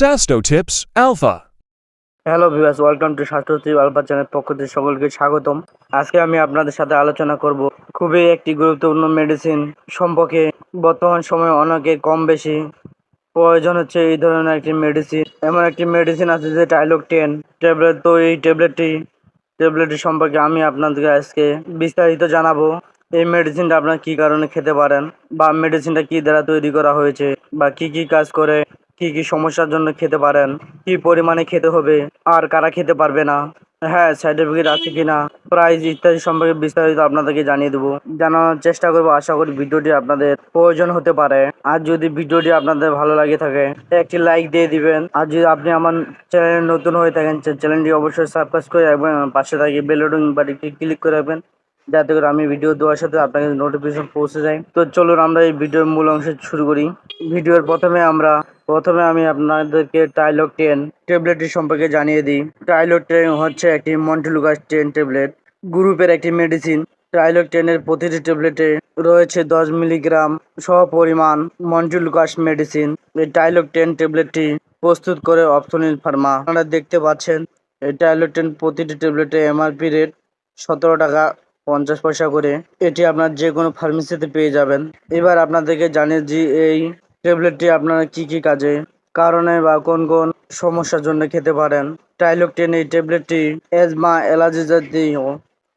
Sasto Tips Alpha. Hello viewers, welcome to স্বাস্থ্যটিপ alpha channel পক্ষ থেকে সকলকে স্বাগতম। আজকে আমি আপনাদের সাথে আলোচনা করব খুবই একটি গুরুত্বপূর্ণ মেডিসিন সম্পর্কে। বর্তমান সময়ে অনেকে কম বেশি প্রয়োজন হচ্ছে এই ধরনের একটি মেডিসিন। এমন একটি মেডিসিন আছে যে টাইলোক 10 ট্যাবলেট। তো এই ট্যাবলেটটি সম্পর্কে আমি আপনাদেরকে আজকে বিস্তারিত জানাবো। এই মেডিসিনটা আপনারা কি কারণে খেতে পারেন, বা মেডিসিনটা কি দ্বারা তৈরি করা হয়েছে, বা কি কি কাজ করে, কি কি সমস্যার জন্য খেতে পারেন, কি পরিমাণে খেতে হবে, আর কারা খেতে পারবে না, হ্যাঁ সার্টিফিকেট আছে কিনা, প্রাইস ইত্যাদি সম্পর্কে বিস্তারিত আপনাদেরকে জানিয়ে দেবো, জানানোর চেষ্টা করবো। আশা করি ভিডিওটি আপনাদের প্রয়োজন হতে পারে। আর যদি ভিডিওটি আপনাদের ভালো লাগে থাকে একটি লাইক দিয়ে দিবেন। আর যদি আপনি আমার চ্যানেলে নতুন হয়ে থাকেন, চ্যানেলটি অবশ্যই সাবস্ক্রাইব করে রাখবেন, পাশে থাকে বেল বাটনটি ক্লিক করে রাখবেন, যাতে করে আমি ভিডিও দেওয়ার সাথে আপনাকে নোটিফিকেশন পৌঁছে যায়। তো চলুন আমরা এই ভিডিওর মূল অংশ শুরু করি। ভিডিওর প্রথমে আমি আপনাদেরকে টাইলোক 10 ট্যাবলেটটি সম্পর্কে জানিয়ে দিই। টাইলোক 10 হচ্ছে একটি মন্টেলুকাস 10 ট্যাবলেট গ্রুপের একটি মেডিসিন। টাইলোক 10 এর প্রতিটি ট্যাবলেটে রয়েছে 10 মিলিগ্রাম পরিমাণ মন্টেলুকাস মেডিসিন। এই টাইলোক 10 ট্যাবলেটটি প্রস্তুত করে অপসনিল ফার্মা। আপনারা দেখতে পাচ্ছেন এই টাইলোক 10 প্রতিটি ট্যাবলেটে এমআরপি রেট 17 টাকা 50 পয়সা করে। এটি আপনার যে কোনো ফার্মেসিতে পেয়ে যাবেন। এবার আপনাদেরকে জানিয়ে যে এই ট্যাবলেটটি আপনারা কি কি কারণে বা কোন কোন সমস্যার জন্য খেতে পারেন। টাইলোক 10 এই ট্যাবলেটটি অ্যাজমা, অ্যালার্জি জাতীয়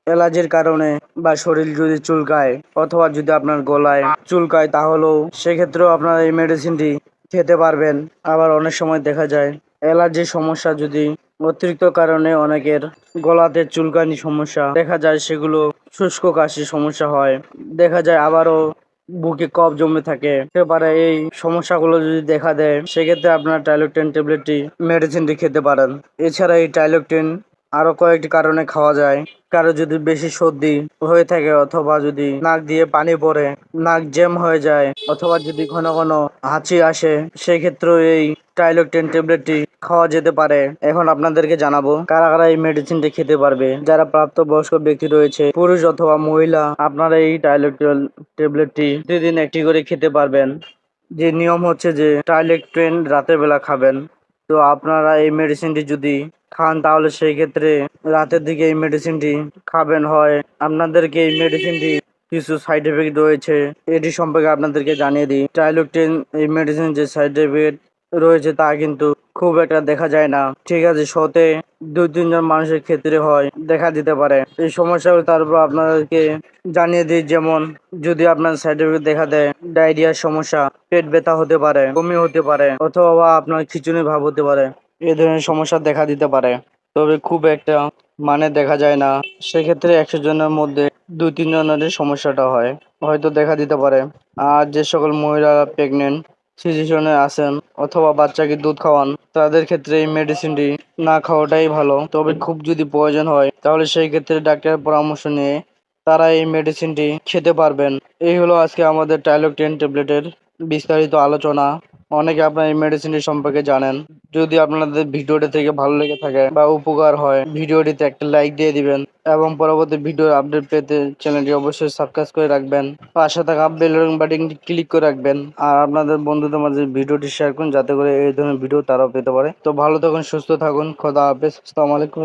অ্যালার্জির কারণে, বা শরীর যদি চুলকায়, অথবা যদি আপনার গলায় চুলকায়, তাহলেও সেক্ষেত্রেও আপনারা এই মেডিসিনটি খেতে পারবেন। আবার অনেক সময় দেখা যায় অ্যালার্জির সমস্যা যদি অতিরিক্ত কারণে অনেকের গলাতে চুলকানি সমস্যা দেখা যায়, সেগুলো শুষ্ক কাশির সমস্যা হয় দেখা যায়, আবারও বুকে কফ জমে থাকে। হতে পারে এই সমস্যাগুলো যদি দেখা দেয়, সেক্ষেত্রে আপনার টাইলোক 10 ট্যাবলেটটি মেডিসিনটি খেতে পারেন। এছাড়া এই টাইলোক 10 আরো কয়েকটি কারণে খাওয়া যায়। কারো যদি বেশি সর্দি হয়ে থাকে, অথবা যদি নাক দিয়ে পানি পড়ে, নাক জ্যাম হয়ে যায়, অথবা যদি ঘন ঘন হাঁচি আসে, সেক্ষেত্রেও এই টাইলোক 10 ট্যাবলেটটি খাওয়া যেতে পারে। এখন আপনাদেরকে জানাবো কারা কারা এই মেডিসিনটি খেতে পারবে। যারা প্রাপ্তবয়স্ক ব্যক্তি রয়েছে, পুরুষ অথবা মহিলা, আপনারা এই টাইলোক 10 ট্যাবলেটটি প্রতিদিন একটি করে খেতে পারবেন। যে নিয়ম হচ্ছে যে টাইলোক 10 রাতের বেলা খাবেন। তো আপনারা এই মেডিসিনটি যদি খান, তাহলে সেই ক্ষেত্রে রাতের দিকে এই মেডিসিনটি খাবেন। হয় আপনাদেরকে এই মেডিসিনটি কিছু সাইড এফেক্ট রয়েছে, এটি সম্পর্কে আপনাদেরকে জানিয়ে দিই। টাইলোক 10 এই মেডিসিন যে সাইড এফেক্ট রয়েছে তা কিন্তু খুব একটা দেখা যায় না, ঠিক আছে। 100-তে 2-3 জন মানুষের ক্ষেত্রে হয়, দেখা দিতে পারে এই সমস্যাগুলো। তারপর আপনাদেরকে জানিয়ে দিই, যেমন যদি আপনার সাইড এফেক্ট দেখা দেয়, ডায়রিয়ার সমস্যা, পেট ব্যথা হতে পারে, বমি হতে পারে, অথবা আপনার খিঁচুনি ভাব হতে পারে, এই ধরনের সমস্যা দেখা দিতে পারে। তবে খুব একটা দেখা যায় না, সেক্ষেত্রে 100 জনের মধ্যে 2-3 জনের সমস্যাটা হয়, হয়তো দেখা দিতে পারে। আর যে সকল মহিলারা প্রেগনেন্ট সিচুয়েশনে আছেন, অথবা বাচ্চাকে দুধ খাওয়ান, তাদের ক্ষেত্রে এই মেডিসিনটি না খাওয়াটাই ভালো। তবে খুব যদি প্রয়োজন হয়, তাহলে সেই ক্ষেত্রে ডাক্তারের পরামর্শ নিয়ে তারা এই মেডিসিনটি খেতে পারবেন। এই হলো আজকে আমাদের টাইলোক 10 ট্যাবলেটের বিস্তারিত আলোচনা। অনেকে আপনার এই মেডিসিনটি সম্পর্কে জানেন। যদি আপনাদের ভিডিওটি থেকে ভালো লেগে থাকে বা উপকার হয়, ভিডিওটিতে একটা লাইক দিয়ে দিবেন, এবং পরবর্তী ভিডিওর আপডেট পেতে চ্যানেলটি অবশ্যই সাবস্ক্রাইব করে রাখবেন। পাশে থাকা বেল বাটনটি ক্লিক করে রাখবেন, আর আপনাদের বন্ধুদের মাঝে ভিডিওটি শেয়ার করুন, যাতে করে এই ধরনের ভিডিও তারাও পেতে পারে। তো ভালো থাকুন, সুস্থ থাকুন, খোদা হাফেজ, আসসালামু আলাইকুম।